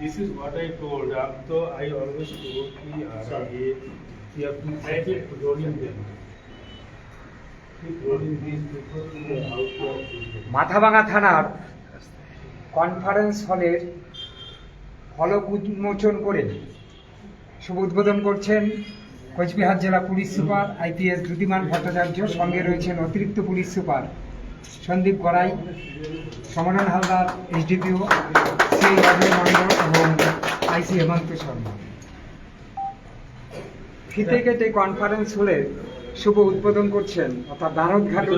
This is what I told. So I always told you have to keep rolling them. Keep rolling these people out of Mathabhanga থানার conference হলের ফলক উন্মোচন করে শুভ উদ্বোধন করছেন কোচবিহার জেলা police super IPS Dyutiman Bhattacharya. সঙ্গে রয়েছেন অতিরিক্ত police super Sandeep Garai, Samanan Haldar, SDPO Shri Ajay Mandal এবং আইসি হেমন্ত শর্মা। ফিতে কেটে কনফারেন্স হলের শুভ উদ্বোধন করছেন অর্থাৎ দ্বারোদ্ঘাটন।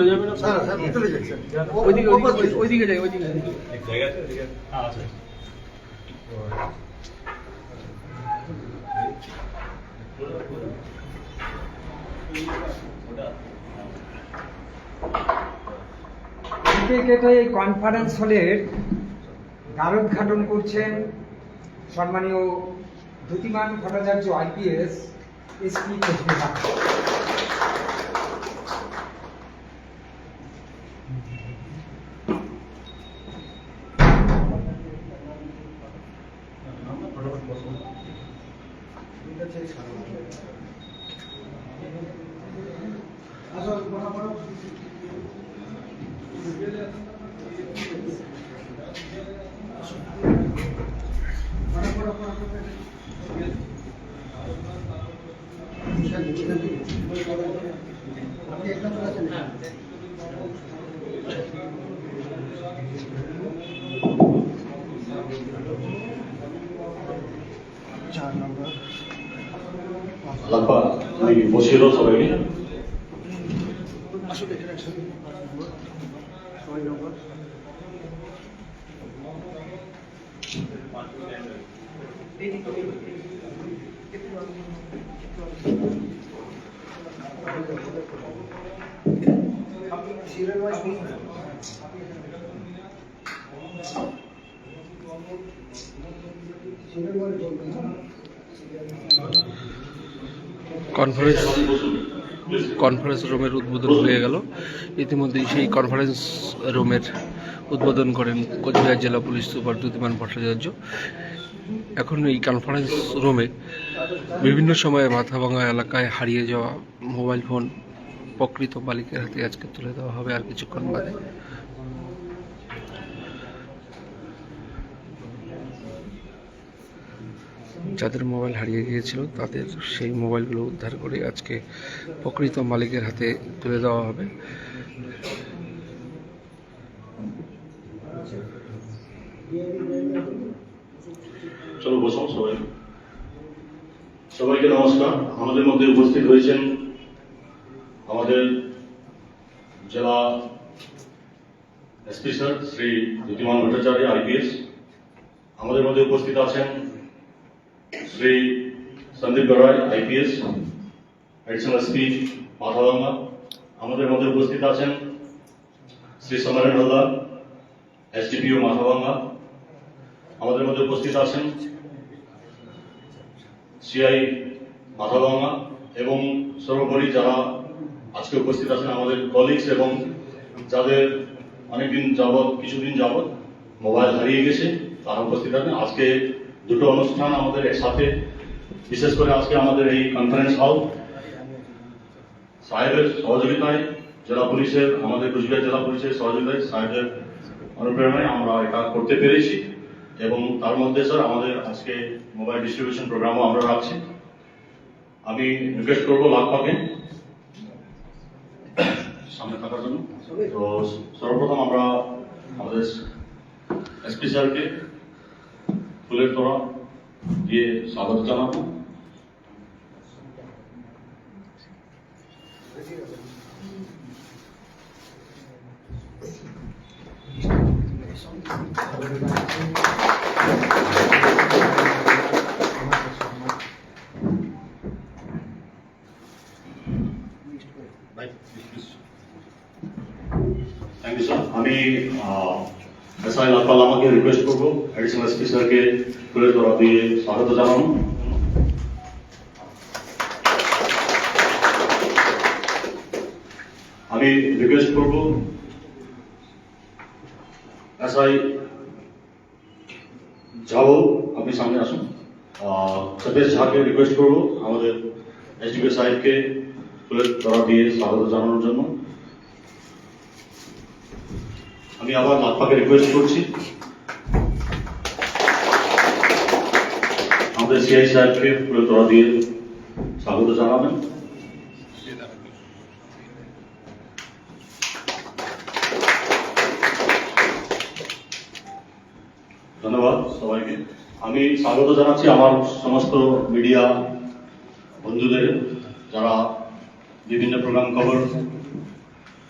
ফিতে কেটে এই কনফারেন্স হলের দ্বারোদ্ঘাটন করছেন সম্মানীয় দ্যুতিমান ভট্টাচার্য আইপিএস এসপি কোচবিহার। বসিয়ে দাও সবাইকে। কনফারেন্স রুমের উদ্বোধন হয়ে গেল। ইতিমধ্যেই সেই কনফারেন্স রুমের উদ্বোধন করেন কোচবিহার জেলা পুলিশ সুপার দ্যুতিমান ভট্টাচার্য। এখন এই কনফারেন্স রুমে বিভিন্ন সময়ে মাথাভাঙা এলাকায় হারিয়ে যাওয়া মোবাইল ফোন প্রকৃত মালিকের হাতে আজকে তুলে দেওয়া হবে আর কিছুক্ষণ বাদে। যাদের মোবাইল হারিয়ে গিয়েছিল তাদের সেই মোবাইলগুলো উদ্ধার করে আজকে প্রকৃত মালিকের হাতে তুলে দেওয়া হবে। চলো বসো সবাই। সবাইকে নমস্কার। আমাদের মধ্যে উপস্থিত হয়েছেন আমাদের জেলা SP sir Shri Dyutiman Bhattacharya IPS. আমাদের মধ্যে উপস্থিত আছেন Shri Sandip Garai IPS additional SP Mathabhanga. আমাদের মধ্যে উপস্থিত আছেন শ্রী সমনন হালদার এসডিপিও মাথাভাঙা। আমাদের মধ্যে উপস্থিত আছেন সিআই মাথাভাঙা এবং সর্বোপরি যারা আজকে উপস্থিত আছেন আমাদের কলিগস এবং যাদের অনেকদিন যাবৎ কিছুদিন যাবৎ মোবাইল হারিয়ে গেছে তারা উপস্থিত আছেন। আজকে দুটো অনুষ্ঠান আমাদের একসাথে, বিশেষ করে আজকে আমাদের এই কনফারেন্স হল সাহেবের সহযোগিতায় জেলা পুলিশের, আমাদের কোচবিহার জেলা পুলিশের সহযোগিতায় সাহেবের অনুপ্রেরণায় আমরা এটা করতে পেরেছি এবং তার মধ্যে স্যার আমাদের আজকে মোবাইল ডিস্ট্রিবিউশন প্রোগ্রামও আমরা রাখছি। আমি রিকোয়েস্ট করবো লাখপাকে সামনে থাকার জন্য। তো সর্বপ্রথম আমরা আমাদের এসপি স্যারকে ফুলের তোড়া দিয়ে স্বাগত জানাবো। Thank you sir. আমি এসআই লালপাল আমাকে রিকোয়েস্ট করবো এডিশনাল এসপি স্যারকে ফুলের তোড়া দিয়ে স্বাগত জানানো। আমি রিকোয়েস্ট করবো এসআই যাবো, আপনি সামনে আসুন। সতীশ ঝাকে রিকোয়েস্ট করবো আমাদের এসডিপি সাহেবকে ফুলের তোড়া দিয়ে স্বাগত জানানোর জন্য। আমি আবার লাটপাকে রিকোয়েস্ট করছি আমাদের সিআই সাহেবকে ফুলের তোড়া দিয়ে স্বাগত জানাবেন। ধন্যবাদ সবাইকে। আমি স্বাগত জানাচ্ছি আমার সমস্ত মিডিয়া বন্ধুদের, যারা বিভিন্ন প্রোগ্রাম কভার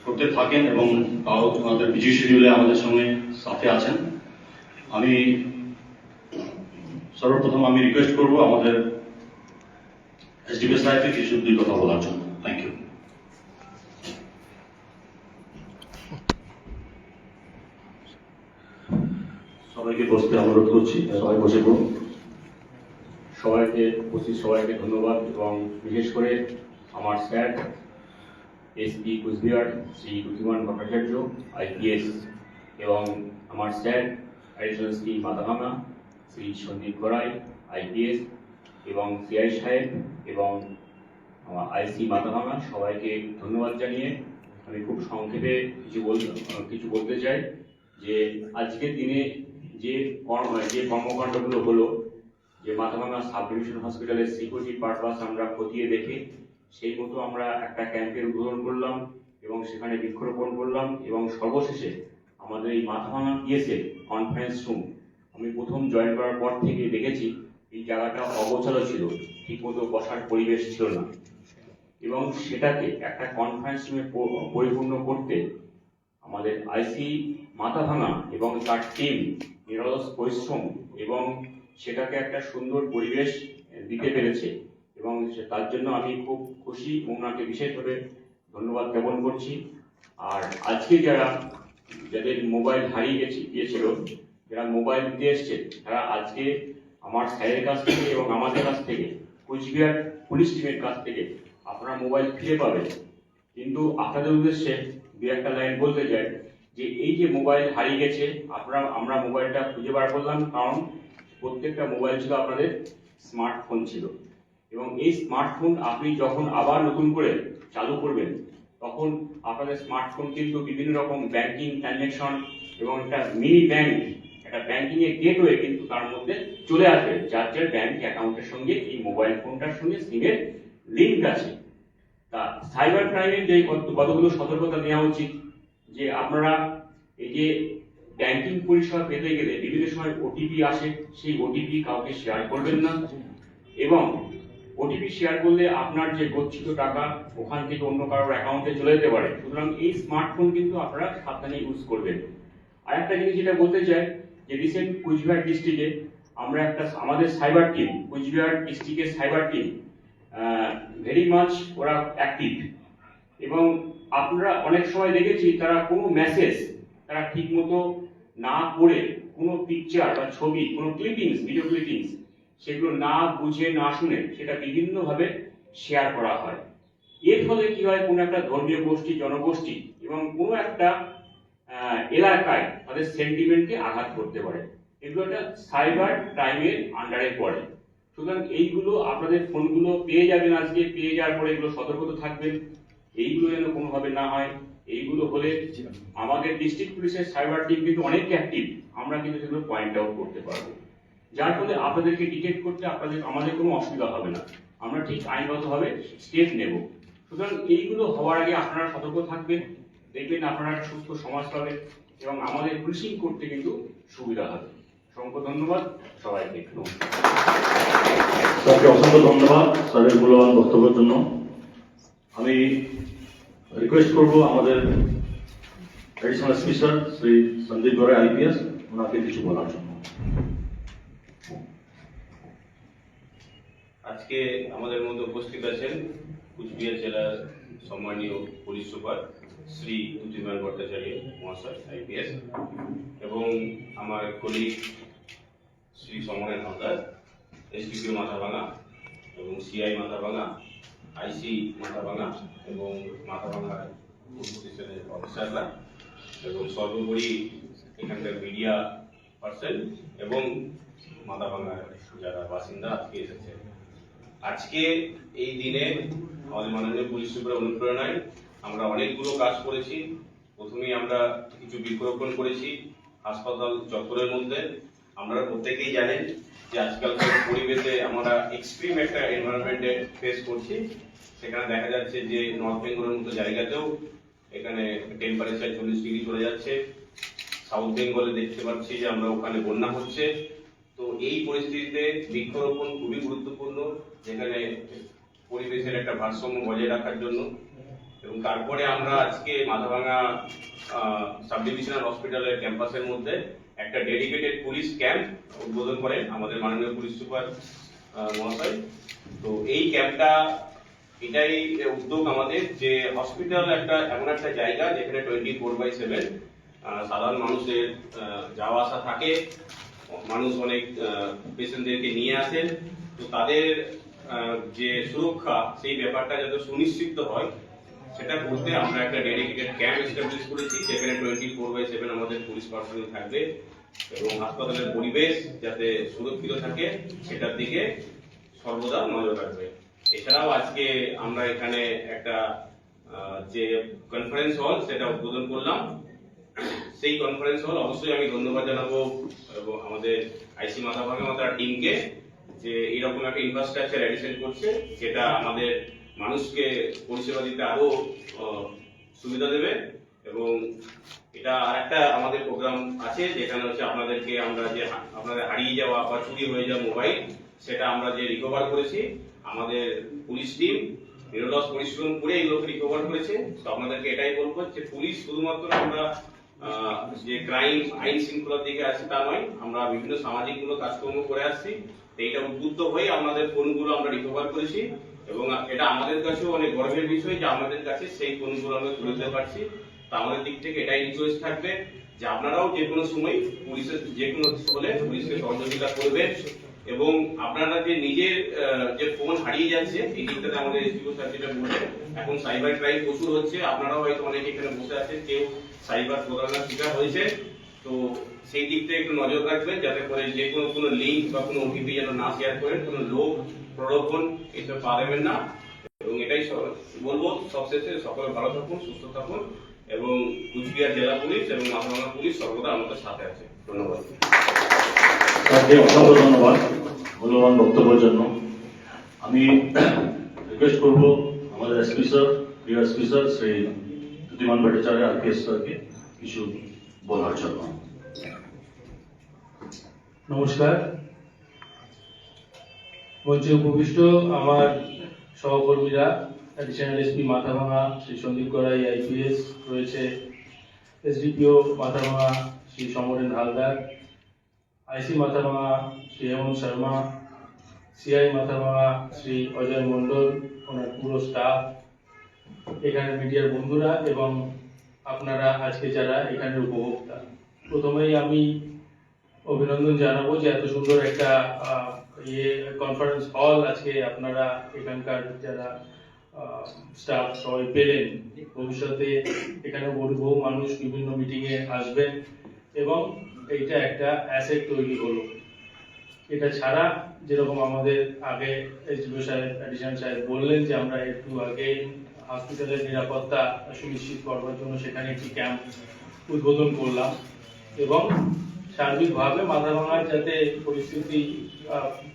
করতে থাকেন এবং তাও আমাদের বিজি শিডিউলে আমাদের সঙ্গে সাথে আছেন। আমি সর্বপ্রথম রিকোয়েস্ট করব আমাদের এসডিপি সাহেবকে কিছু দুই কথা বলার জন্য। Thank you. সবাইকে বসতে অনুরোধ করছি, সবাই বসে পড়ুন। সবাইকে উপস্থিত সবাইকে ধন্যবাদ এবং বিশেষ করে আমার স্যার এসপি কুচবিহার শ্রী বুদ্ধিমান ভট্টাচার্য আইপিএস এবং আমার sir additional SP Mathabhanga Shri Sandip Garai IPS এবং সিআই সাহেব এবং আমার আইসি মাথাভাঙা সবাইকে ধন্যবাদ জানিয়ে আমি খুব সংক্ষেপে কিছু বলতে চাই যে আজকের দিনে যে কর্মকাণ্ডগুলো হলো, যে মাথাভাঙা সাব ডিভিশন হসপিটালের সিকিউরিটি পারপাস আমরা খতিয়ে দেখে সেই মতো আমরা একটা ক্যাম্পের উদ্বোধন করলাম এবং সেখানে বৃক্ষরোপণ করলাম এবং সর্বশেষে আমাদের এই মাথাভাঙা পিএসএ কনফারেন্স রুম আমি প্রথম জয়েন করার পর থেকে দেখেছি এই জায়গাটা অগোছালো ছিল, ঠিকমতো বসার পরিবেশ ছিল না এবং সেটাকে একটা কনফারেন্স রুমে পরিপূর্ণ করতে আমাদের আইসি মাথাভাঙা এবং তার টিম নিরলস পরিশ্রম এবং সেটাকে একটা সুন্দর পরিবেশ দিতে পেরেছে এবং তার জন্য আমি খুব খুশি, ওনাকে বিশেষভাবে ধন্যবাদ জ্ঞাপন করছি। আর আজকে যাদের মোবাইল হারিয়ে গিয়েছিল, যারা মোবাইল দিতে এসছে, তারা আজকে আমার স্যারের কাছ থেকে এবং আমাদের কাছ থেকে কুচবিহার পুলিশ টিমের কাছ থেকে আপনারা মোবাইল ফিরে পাবেন। কিন্তু আপনাদের উদ্দেশ্যে দু একটা লাইন বলতে চাই যে এই যে মোবাইল হারিয়ে গেছে, আমরা মোবাইলটা খুঁজে বার করলাম, কারণ প্রত্যেকটা মোবাইল ছিল আপনাদের স্মার্টফোন ছিল এবং এই স্মার্টফোন আপনি যখন আবার নতুন করে চালু করবেন তখন আপনাদের স্মার্টফোন কিন্তু বিভিন্ন রকম ব্যাংকিং ট্রানজ্যাকশন এবং একটা মিনি ব্যাংক, একটা ব্যাংকিং এর গেটওয়ে কিন্তু তার মধ্যে চলে আসবে, যার যার ব্যাংক অ্যাকাউন্টের সঙ্গে এই মোবাইল ফোনটার সঙ্গে সিমের লিঙ্ক আছে। তা সাইবার ক্রাইমের যে কতগুলো সতর্কতা নেওয়া উচিত, যে আপনারা এই যে ব্যাংকিং পরিষেবা পেতে গেলে বিভিন্ন সময় ওটিপি আসে, সেই ওটিপি কাউকে শেয়ার করবেন না এবং ওটিপি শেয়ার করলে আপনার যে গচ্ছিত টাকা ওখান থেকে অন্য কারোর অ্যাকাউন্টে চলে যেতে পারে। সুতরাং এই স্মার্টফোন কিন্তু আপনারা সাবধানে ইউজ করবেন। আর একটা জিনিস যেটা বলতে চাই যে রিসেন্ট কুচবিহার ডিস্ট্রিক্টে আমরা আমাদের সাইবার টিম, কুচবিহার ডিস্ট্রিক্টের সাইবার টিম ভেরি মাচ ওরা অ্যাক্টিভ এবং আপনারা অনেক সময় দেখেছি তারা কোনো মেসেজ তারা ঠিক মতো না পড়ে, কোনো পিকচার বা ছবি, কোনো ক্লিপিংস, ভিডিও ক্লিপিংস, সেগুলো না বুঝে না শুনে সেটা বিভিন্নভাবে শেয়ার করা হয়। এর ফলে কি হয়, কোনো একটা ধর্মীয় গোষ্ঠী, জনগোষ্ঠী এবং কোনো একটা এলাকায় তাদের সেন্টিমেন্টকে আঘাত করতে পারে। এগুলো একটা সাইবার ক্রাইমের আন্ডারে পড়ে। সুতরাং এইগুলো আপনাদের ফোনগুলো পেয়ে যাবেন, আজকে পেয়ে যাওয়ার পরে এগুলো সতর্কতা থাকবেন, এইগুলো যেন কোনোভাবে না হয়। এইগুলো হলে আমাদের ডিস্ট্রিক্ট পুলিশের সাইবার টিম কিন্তু অনেক অ্যাক্টিভ, আমরা কিন্তু সেগুলো পয়েন্ট আউট করতে পারবো, যার ফলে আপনাদেরকে ডিটেক্ট করতে আমাদের কোনো অসুবিধা হবে না, আমরা ঠিক আইনগতভাবে স্টেপ নেব। সুতরাং এইগুলো হওয়ার আগে আপনারা সতর্ক থাকবেন, দেখবেন আপনারা একটা সুস্থ সমাজ পাবেন এবং আমাদের পুলিশিং করতে কিন্তু সুবিধা হবে। অসংখ্য ধন্যবাদ সবাইকে। স্যারকে অসংখ্য ধন্যবাদ স্যারের মূল্যবান বক্তব্যের জন্য। আমি রিকোয়েস্ট করবো আমাদের additional speaker Shri Sandip Garai IPS, ওনাকে কিছু বলার জন্য। আজকে আমাদের মধ্যে উপস্থিত আছেন কুচবিহার জেলার সম্মানীয় পুলিশ সুপার শ্রী বুদ্ধিমান ভট্টাচার্য মহাশয় আইপিএস এবং আমার কলিগ শ্রী সমরেন হালদার এসডিপিও মাথাভাঙা এবং সিআই মাথাভাঙা, আইসি মাথাভাঙা এবং মাথাভাঙা পুলিশ স্টেশনের অফিসাররা এবং সর্বোপরি এখানকার মিডিয়া পার্সন এবং মাথাভাঙার যারা বাসিন্দা আজকে এসেছে। আজকে এই দিনে আমাদের মাননীয় পুলিশ সুপারের অনুপ্রেরণায় আমরা অনেকগুলো কাজ করেছি। প্রথমেই আমরা কিছু বৃক্ষরোপণ করেছি হাসপাতাল চত্বরের মধ্যে। আপনারা প্রত্যেকেই জানেন যে আজকালকার পরিবেশে আমরা এক্সট্রিম একটা এনভায়রনমেন্টে ফেস করছি। সেখানে দেখা যাচ্ছে যে নর্থ বেঙ্গলের মতো জায়গাতেও এখানে টেম্পারেচার 40 ডিগ্রি চলে যাচ্ছে। সাউথ বেঙ্গলে দেখতে পাচ্ছি যে আমরা ওখানে বন্যা হচ্ছে। তো এই পরিস্থিতিতে বৃক্ষরোপণ খুবই গুরুত্বপূর্ণ, যেখানে পরিবেশের একটা ভারসাম্য বজায় রাখার জন্য। এবং তারপরে আমরা আজকে মাথাভাঙা সাব ডিভিশনাল হসপিটালের ক্যাম্পাসের মধ্যে একটা ডেডিকেটেড পুলিশ ক্যাম্প উদ্বোধন করেন আমাদের মাননীয় পুলিশ সুপার মহাশয়। তো এই ক্যাম্পটা এটাই উদ্যোগ আমাদের, যে হসপিটাল একটা এমন একটা জায়গা যেখানে 24/7 সাধারণ মানুষের যাওয়া আসা থাকে। মানুষ অনেক পেশেন্টদেরকে নিয়ে আসেন। তো তাদের যে সুরক্ষা, সেই ব্যাপারটা যাতে সুনিশ্চিত হয় সেটা করতে আমরা একটা ডেডিকেটেড ক্যাম্প এস্টাবলিশ করেছি, যেখানে 24/7 আমাদের পুলিশ পার্সোনাল থাকবে এবং হাসপাতালের পরিবেশ যাতে সুরক্ষিত থাকে সেটার দিকে সর্বদা নজর রাখবে। এছাড়াও আজকে আমরা এখানে একটা যে কনফারেন্স হল সেটা উদ্বোধন করলাম। সেই কনফারেন্স হল অবশ্যই আমি ধন্যবাদ জানাবো এবং আমাদের আইসি মাথাভাঙা টিমকে, যে এরকম একটা ইনফ্রাস্ট্রাকচার এডিশন করছে, যেটা আমাদের মানুষকে পরিষেবা দিতে আরো সুবিধা দেবে। এবং এটা আরেকটা আমাদের প্রোগ্রাম আছে, যেখানে হচ্ছে আপনাদেরকে আমরা যে আপনাদের হারিয়ে যাওয়া বা চুরি হয়ে যাওয়া মোবাইল, সেটা আমরা যে রিকভার করেছি, আমাদের পুলিশ টিম নিরলস পরিশ্রম করে এগুলোকে রিকভার করেছে। তো আপনাদেরকে এটাই বলবো যে পুলিশ শুধুমাত্র আমরা যে ক্রাইম আইন শৃঙ্খলার দিকে আছে তা নয়, আমরা বিভিন্ন সামাজিক গুলো কাজকর্ম করে আসছি। এইটা উদ্বুদ্ধ হয়ে আমাদের ফোনগুলো আমরা রিকভার করেছি এবং এটা আমাদের কাছেও অনেক গর্বের বিষয় যে আমাদের কাছে সেই ফোনগুলো আমরা তুলে দিতে পারছি। তো আমাদের দিক থেকে এটাই রিকোয়েস্ট থাকবে যে আপনারাও যে কোনো সময় পুলিশের যে কোনো হলে পুলিশকে সহযোগিতা করবেন। এবং আপনারা যে নিজের যে ফোন হারিয়ে যাচ্ছে, এই দিকটাতে আমাদের এসডিও স্যার যেটা বলছেন, এখন সাইবার ক্রাইম প্রচুর হচ্ছে। আপনারাও হয়তো অনেকে এখানে বসে আছেন, কেউ সাইবার প্রতারণার শিকার হয়েছে। তো সেই দিকটা একটু নজর রাখবেন, যাতে করে যে কোনো লিঙ্ক বা কোনো ওটিপি যেন না শেয়ার করেন, কোনো লোভ প্রলোভন এসব পা দেবেন না। এবং এটাই বলবো সবশেষে, সকলে ভালো থাকুন, সুস্থ থাকুন এবং কুচবিহার জেলা পুলিশ এবং মাথাভাঙা পুলিশ সর্বদা আমাদের সাথে আছে। ধন্যবাদ। স্যারকে অসংখ্য ধন্যবাদ মূল্যবান বক্তব্যের জন্য। আমি রিকোয়েস্ট করব আমাদের এসপি স্যার, প্রিয় SP sir Shri Dyutiman Bhattacharya IPS স্যারকে কিছু বলার জন্য। নমস্কার। মঞ্চে উপবিষ্ট আমার সহকর্মীরা, additional SP Mathabhanga Shri Sandip Garai IPS রয়েছে, SDPO Mathabhanga Shri Samaren Haldar, IC Mathabhanga Shri Hemanta Sharma, CI Mathabhanga Shri Ajay Mondal, ওনার পুরো স্টাফ, এখানে মিডিয়ার বন্ধুরা এবং আপনারা আজকে যারা এখানের উপভোক্তা। প্রথমেই আমি অভিনন্দন জানাবো যে এত সুন্দর একটা কনফারেন্স হল আজকে আপনারা এখানকার যারা স্টাফ সবাই পেলেন। ভবিষ্যতে এখানে বহু মানুষ বিভিন্ন মিটিং এ আসবেন এবং এইটা একটা অ্যাসেট তৈরি হলো। এটা ছাড়া যেরকম আমাদের আগে এসডিও সাহেব, অ্যাডিশনাল সাহেব বললেন যে আমরা একটু আগে হসপিটালের নিরাপত্তা সুনিশ্চিত করবার জন্য সেখানে একটি ক্যাম্প উদ্বোধন করলাম এবং সার্বিকভাবে মাথাভাঙার যাতে পরিস্থিতি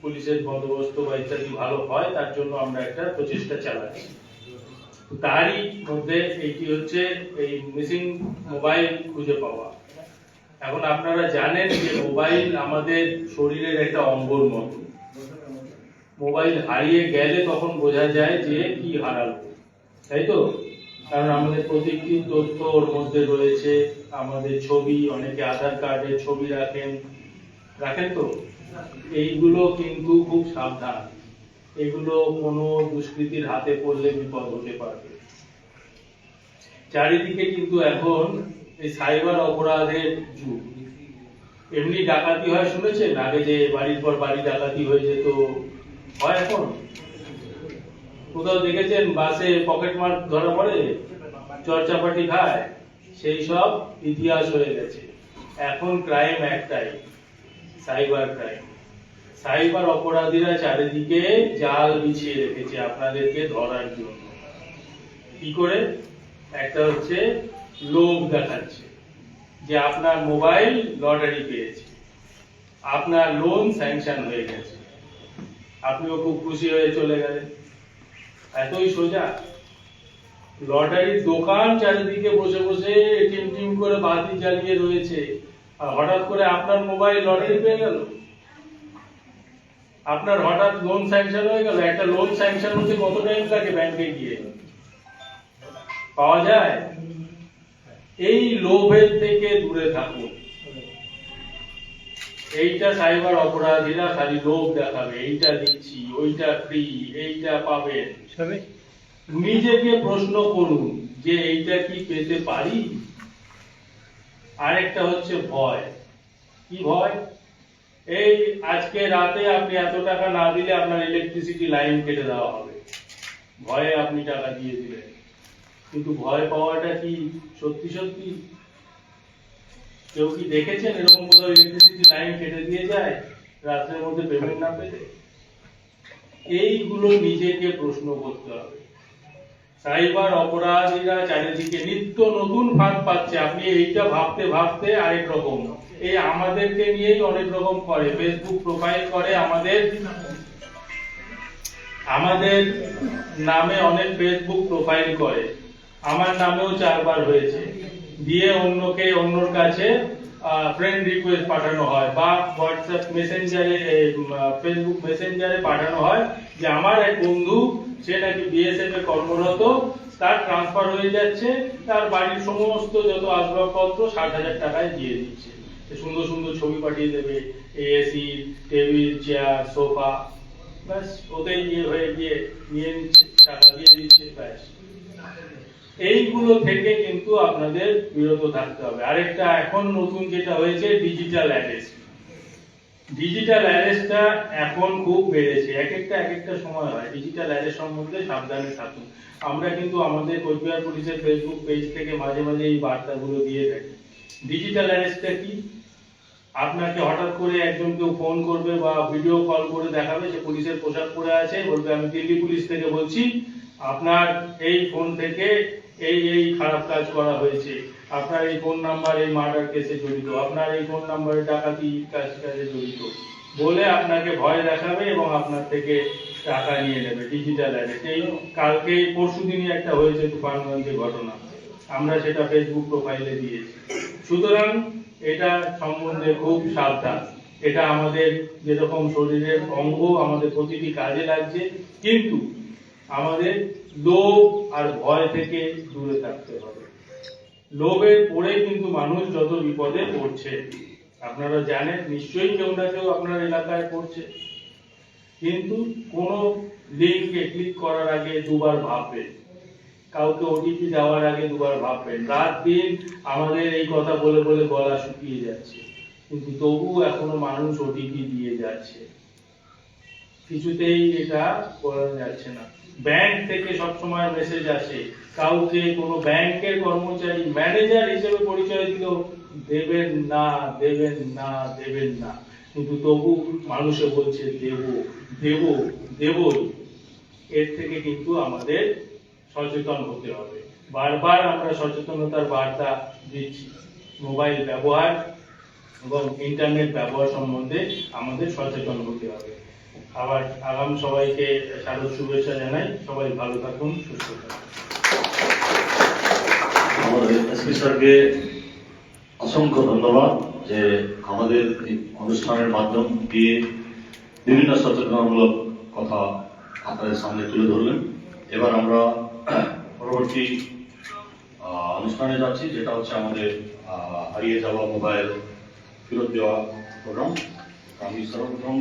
পুলিশের বন্দোবস্ত বা ইত্যাদি ভালো হয় তার জন্য আমরা একটা প্রচেষ্টা চালাচ্ছি। তারই মধ্যে এইটি হচ্ছে এই মিসিং মোবাইল খুঁজে পাওয়া। এখন আপনারা জানেন যে মোবাইল আমাদের শরীরের একটা অঙ্গর মতো। মোবাইল হারিয়ে গেলে তখন বোঝা যায় যে কি হারালো, তাই তো? কারণ আমাদের প্রত্যেকটি তথ্য ওর মধ্যে রয়েছে, আমাদের ছবি, অনেকে আধার কার্ডের ছবি রাখেন তো। এইগুলো কিন্তু খুব সাবধান, এগুলো কোনো দুষ্কৃতীর হাতে পড়লে বিপদ হতে পারবে। চারিদিকে কিন্তু এখন এই সাইবার অপরাধের যুগ। এমনি ডাকাতি হয় শুনেছেন, আগে যে বাড়ির পর বাড়ি ডাকাতি হয়ে যেত, হয় এখন? কোথাও দেখেছেন বাসে পকেট মার ধরা পড়ে, চরচাপাটি খায়? সেই সব ইতিহাস হয়ে গেছে। এখন ক্রাইম একটাই, সাইবার ক্রাইম। সাইবার অপরাধীরা চারিদিকে জাল বিছিয়ে রেখেছে আপনাদেরকে ধরার জন্য। কি করে? একটা হচ্ছে লোভ দেখাচ্ছে যে আপনার মোবাইল লটারি পেয়েছে, আপনার লোন স্যাংশন হয়ে গেছে, আপনিও খুব খুশি হয়ে চলে গেলেন। এতই সোজা? লটারির দোকান চারিদিকে বসে বসে টিম করে বাতি জ্বালিয়ে রয়েছে, আর হঠাৎ করে আপনার মোবাইল লটারি পেয়ে গেল, আপনার হঠাৎ লোন স্যাংশন হয়ে গেল। একটা লোন স্যাংশন হতে কত টাইম লাগে ব্যাংকে গিয়ে? পাওয়া যায়? এই লোভের থেকে দূরে থাকুন। এইটা সাইবার অপরাধীরা খালি লোভ দেখাবে, এইটা দিচ্ছি, ওইটা ফ্রি, এইটা পাবেন। নিজেকে প্রশ্ন করুন যে এইটা কি পেতে পারি? আরেকটা হচ্ছে ভয়। কি ভয়? এই আজকে রাতে আপনি এত টাকা না দিলে আপনার ইলেকট্রিসিটি লাইন কেটে দেওয়া হবে, ভয়ে আপনি টাকা দিয়ে দিলেন। কিন্তু ভয় পাওয়াটা কি সত্যি সত্যি? কেউ কি দেখেছেন এরকম কোনো ইলেকট্রিসিটি লাইন কেটে দিয়ে যায় রাত্রের মধ্যে পেমেন্ট না পেলে? এইগুলো নিজেকে প্রশ্ন করতে হবে। সাইবার অপরাধীরা চারিদিকে নিত্য নতুন ফাঁদ পাচ্ছে। আপনি এইটা ভাবতে ভাবতে আরেক রকম, এই আমাদেরকে নিয়েই অনেক রকম করে, ফেসবুক প্রোফাইল করে, আমাদের নামে অনেক ফেসবুক প্রোফাইল করে, আমার নামেও 4 বার হয়েছে, দিয়ে অন্যর কাছে ফ্রেন্ড রিকোয়েস্ট পাঠানো হয় বা হোয়াটসঅ্যাপ মেসেঞ্জারে, ফেসবুক মেসেঞ্জারে পাঠানো হয় যে আমার এক বন্ধু, সে নাকি বিএসএফ এ কর্মরত, তার ট্রান্সফার হয়ে যাচ্ছে, তার বাড়ির সমস্ত যত আসবাবপত্র 60,000 টাকায় দিয়ে দিচ্ছে। সুন্দর সুন্দর ছবি পাঠিয়ে দেবে, এসি, টেবিল, চেয়ার, সোফা, ব্যাস ওতেই হয়ে গিয়ে নিয়ে নিচ্ছে, টাকা দিয়ে দিচ্ছে, ব্যাস। এইগুলো থেকে কিন্তু আপনাদের বিরত থাকতে হবে। আরেকটা এখন নতুন যেটা হয়েছে, ডিজিটাল অ্যারেস্ট। ডিজিটাল অ্যারেস্টটা এখন খুব বেড়েছে, এক একটা সময় হয়। ডিজিটাল অ্যারেস্ট সম্বন্ধে সাবধানে থাকুন। আমরা কিন্তু আমাদের কোচবিহার পুলিশের ফেসবুক পেজ থেকে মাঝে মাঝে এই বার্তাগুলো দিয়ে থাকি। ডিজিটাল অ্যারেস্টটা কি? আপনাকে হঠাৎ করে একজন কেউ ফোন করবে বা ভিডিও কল করে দেখাবে, যে পুলিশের পোশাক পরে আছে, বলবে আমি দিল্লি পুলিশ থেকে বলছি, আপনার এই ফোন থেকে এই খারাপ কাজ করা হয়েছে, আপনার এই ফোন নাম্বার এই মার্ডার কেসে জড়িত, আপনার এই ফোন নাম্বারে ডাকাতি কাজে জড়িত, বলে আপনাকে ভয় দেখাবে এবং আপনার থেকে টাকা নিয়ে নেবে। Digital arrest. এই কালকে পরশুদিনই একটা হয়েছে তুফানগঞ্জে ঘটনা, আমরা সেটা ফেসবুক প্রোফাইলে দিয়েছি। সুতরাং এটা সম্বন্ধে খুব সাবধান। এটা আমাদের যেরকম শরীরের অঙ্গ, আমাদের প্রতিটি কাজে লাগছে, কিন্তু আমাদের লোভ আর ভয় থেকে দূরে থাকতে হবে। লোভে পড়ে কিন্তু মানুষ যত বিপদে পড়ছে আপনারা জানেন, নিশ্চয়ই কেউ না কেউ আপনার এলাকায় পড়ছে। কিন্তু কোন লিঙ্কে ক্লিক করার আগে 2 বার ভাববেন, কাউকে ওটিপি দেওয়ার আগে 2 বার ভাববেন। রাত দিন আমাদের এই কথা বলে বলে গলা শুকিয়ে যাচ্ছে, কিন্তু তবু এখনো মানুষ ওটিপি দিয়ে যাচ্ছে, কিছুতেই এটা করা যাচ্ছে না। ব্যাংক থেকে সবসময় মেসেজ আসে, কাউকে কোনো ব্যাংকের কর্মচারী ম্যানেজার হিসেবে পরিচয় দিলেও দেবেন না, দেবেন না, দেবেন না, কিন্তু তবু মানুষে বলছে দেব দেব দেবই। এর থেকে কিন্তু আমাদের সচেতন হতে হবে। বারবার আমরা সচেতনতার বার্তা দিচ্ছি। মোবাইল ব্যবহার এবং ইন্টারনেট ব্যবহার সম্বন্ধে আমাদের সচেতন হতে হবে। আবার আগাম সবাইকে শারদ শুভেচ্ছা জানাই। সবাই ভালো থাকুন, সুস্থ থাকুন। আমাদের এসপি স্যারকে অসংখ্য ধন্যবাদ যে আমাদের এই অনুষ্ঠানের মাধ্যম দিয়ে বিভিন্ন সচেতনতামূলক কথা আপনাদের সামনে তুলে ধরলেন। এবার আমরা পরবর্তী অনুষ্ঠানে যাচ্ছি, যেটা হচ্ছে আমাদের হারিয়ে যাওয়া মোবাইল ফেরত দেওয়া প্রোগ্রাম। আমি সর্বপ্রথম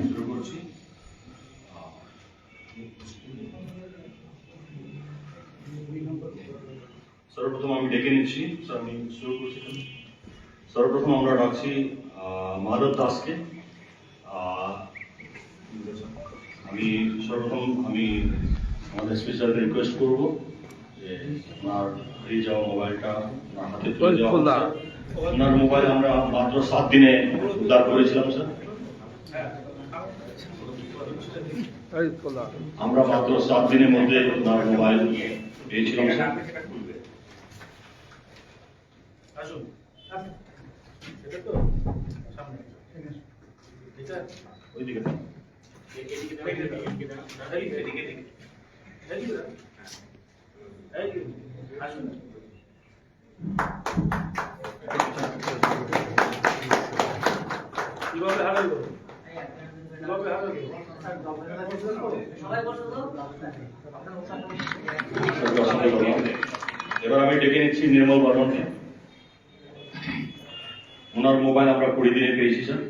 শুরু করছি। সর্বপ্রথম আমি ডেকে নিচ্ছি, আমি শুরু করছি। সর্বপ্রথম আমরা ডাকছি মাধব দাসকে। আমি আমাদের স্পেশালকে রিকোয়েস্ট করবো যে আপনার হারিয়ে যাওয়া মোবাইলটা হাতে তুলে দেওয়া হচ্ছে। ওনার মোবাইল আমরা মাত্র 7 দিনে উদ্ধার করেছিলাম স্যার। আমরা মাত্র 7 দিনের মধ্যে ওনার মোবাইল পেয়েছিলাম স্যার। আসুন এটা তো সামনে এটা ওইদিকে আসুন কিভাবে হারালো কিভাবে হারালো এবার আমি ডেকে নিচ্ছি নির্মল বর্মনকে। ওনার মোবাইল আমরা 20 দিনে পেয়েছি স্যার।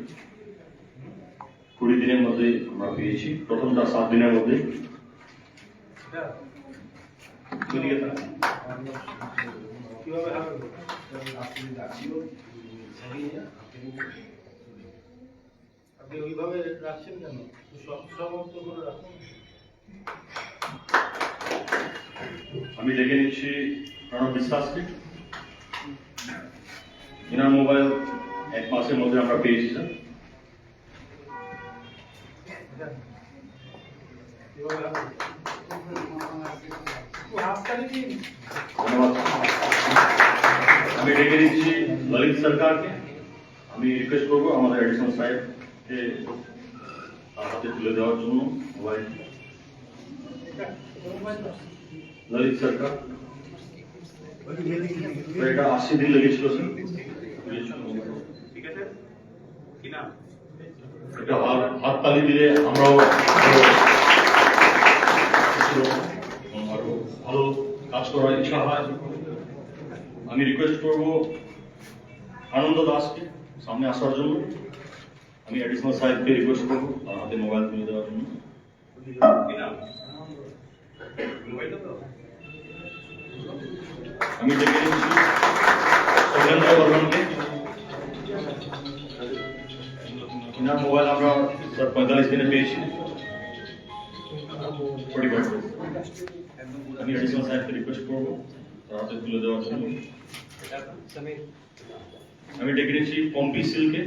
20 দিনের মধ্যে আমরা পেয়েছি, প্রথমটা 7 দিনের মধ্যে। কিভাবে হারালো আপনি ওইভাবে রাখছেন কেন? সমাপ্ত করে রাখুন। আমি ডেকে নিচ্ছি প্রণব বিশ্বাসকে। এনার মোবাইল 1 মাসের মধ্যে আমরা পেয়েছি স্যার। কিভাবে হারালো হাততালি দিন। ধন্যবাদ। আমি ডেকে নিচ্ছি ললিত সরকারকে। আমি রিকোয়েস্ট করবো আমাদের এডিশনাল সাহেবকে তার হাতে তুলে দেওয়ার জন্য মোবাইল। ললিত সরকার, এটা 80 দিন লেগেছিল স্যার। ঠিক আছে কি নাম? এটা হাততালি দিলে আমরাও আরো ভালো কাজ করার ইচ্ছা হয়। আমি রিকোয়েস্ট করব আনন্দ দাসকে সামনে আসার জন্য। আমি এডিশনাল সাহেবকে রিকোয়েস্ট করবো তার হাতে মোবাইল তুলে দেওয়ার জন্য। কি নাম? মোবাইলটা তো আমি ডেকে নিচ্ছি সৌমেন্দ্র বর্মনকে। এনার মোবাইল আমরা স্যার 45 দিনে পেয়েছি। আমি এডিশনাল সাহেবকে রিকোয়েস্ট করবো তার হাতে তুলে দেওয়ার জন্য। আমি ডেকে নিচ্ছি পম্পি সিলকে।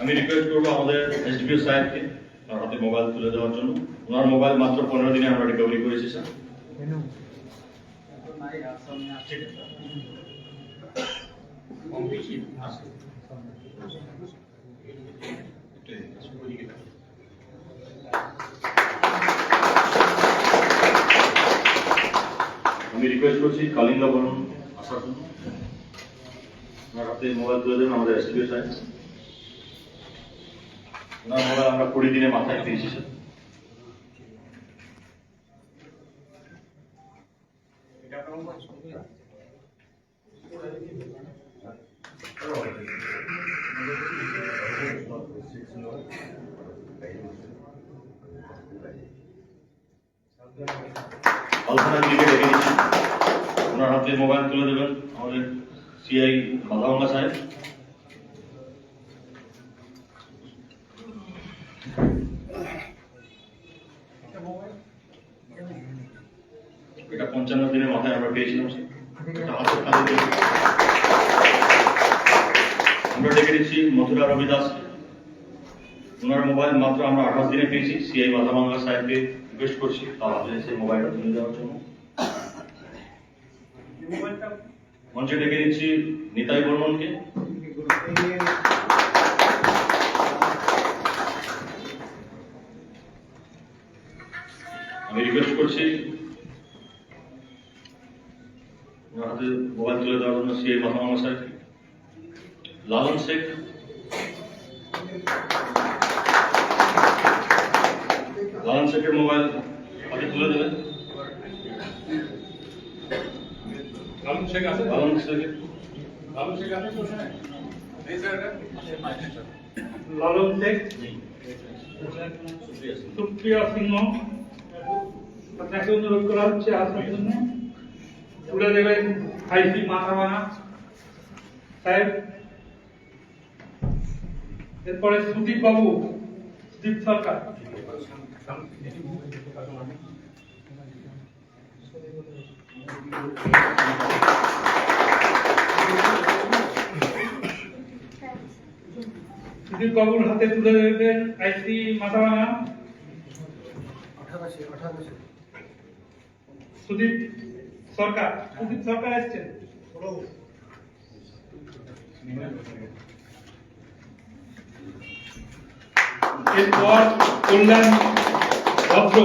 আমি রিকোয়েস্ট করবো আমাদের এসডিপিও সাহেবকে তার হাতে মোবাইল তুলে দেওয়ার জন্য। ওনার মোবাইল মাত্র 15 দিনে আমরা রিকভারি করেছি স্যার। আমি রিকোয়েস্ট করছি কালিঙ্গা বলুন আসার জন্য। ওনার হাতে মোবাইল তুলে দেবেন আমাদের এসডিপিও সাহেব। ওনার মোবাইল আমরা 20 দিনে মাথায় পেয়েছি স্যার। আলপনার দিকে ডেকে নিচ্ছি। ওনার হাতে মোবাইল তুলে দেবেন আমাদের সিআই মাথাভাঙ্গা সাহেব। এটা 55 দিনের মাথায় আমরা পেয়েছিলাম স্যার। এটা হাতের কাছে দিয়ে আমরা ডেকে নিচ্ছি মথুরা রবি দাস। ওনার মোবাইল মাত্র আমরা 28 দিনে পেয়েছি। সিআই মাথাভাঙ্গা সাহেবকে রিকোয়েস্ট করছি তার হাতে সেই মোবাইলটা তুলে দেওয়ার জন্য। মঞ্চে ডেকে নিচ্ছি নিতাই বর্মনকে। আমি রিকোয়েস্ট করছি ওনার হাতে মোবাইল তুলে দেওয়ার জন্য সিআই মাথাভাঙ্গা সাহেবকে। লালন শেখ, লালন শেখের মোবাইল হাতে তুলে দেবেন। লালন শেখ আছে লালন শেখের লালন শেখ আছে তো স্যার এই স্যার লালন শেখ সুপ্রিয়া সিংহ আপনাকে অনুরোধ করা হচ্ছে আসার জন্য। তুলে দেবেন আইসি মাথাভাঙা সাহেব। এরপরে সুদীপ বাবু, সুদীপ সরকার। সুদীপ বাবুর হাতে তুলে দেবেন আইসি মাথাভাঙা। সুদীপ সরকার আসছেন। এরপর কল্যাণ ভদ্র